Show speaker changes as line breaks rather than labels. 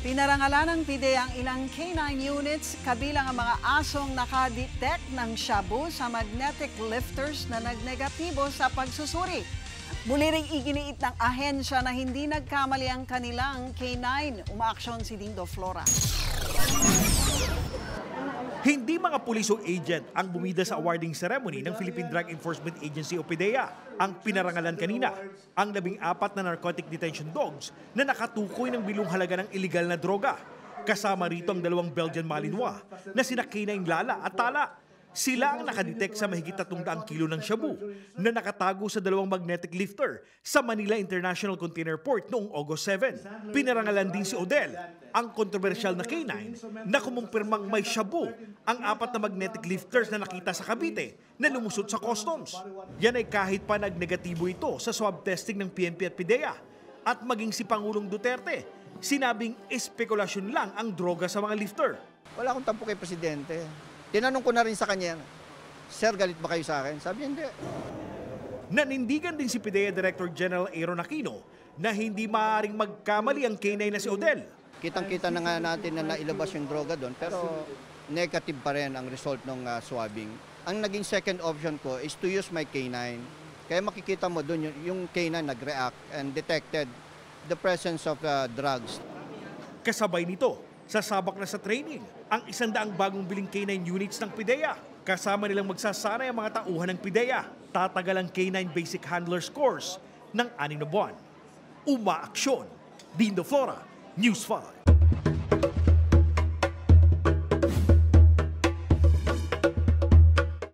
Pinarangalan ng PIDEA ang ilang K9 units kabilang ang mga asong nakadetect ng shabu sa magnetic lifters na nagnegatibo sa pagsusuri. Muli ring iginiit ng ahensya na hindi nagkamali ang kanilang K9. Umaaksyon si Dindo Flora.
Hindi mga pulis o agent ang bumida sa awarding ceremony ng Philippine Drug Enforcement Agency o PIDEA. Ang pinarangalan kanina, ang 14 na narcotic detention dogs na nakatukoy ng bilong halaga ng iligal na droga. Kasama rito ang 2 Belgian Malinois na sina K9 Lala at Tala. Sila ang nakadetect sa mahigit 300 kilo ng shabu na nakatago sa 2 magnetic lifter sa Manila International Container Port noong August 7. Pinarangalan din si Odel, ang kontrobersyal na K9 na kumumpirmang may shabu ang 4 na magnetic lifters na nakita sa Cavite na lumusot sa customs. Yan ay kahit pa nagnegatibo ito sa swab testing ng PNP at PIDEA. At maging si Pangulong Duterte, sinabing espekulasyon lang ang droga sa mga lifter.
Wala akong tampo kay Presidente. Tinanong ko na rin sa kanya, Sir, galit ba kayo sa akin? Sabi, hindi.
Nanindigan din si PIDEA Director General Aaron Aquino na hindi maaaring magkamali ang K9 na si Odel.
Kitang-kita na nga natin na nailabas yung droga doon, pero negative pa rin ang result ng swabbing. Ang naging second option ko is to use my K9. Kaya makikita mo doon yung K9 nag-react and detected the presence of drugs.
Kasabay nito, sasabak na sa training ang 100 bagong biling K9 units ng PIDEA. Kasama nilang magsasanay ang mga tauhan ng PIDEA. Tatagal ang K9 Basic Handlers Course ng 6 na buwan. Umaaksyon. Dindo Flora, News 5.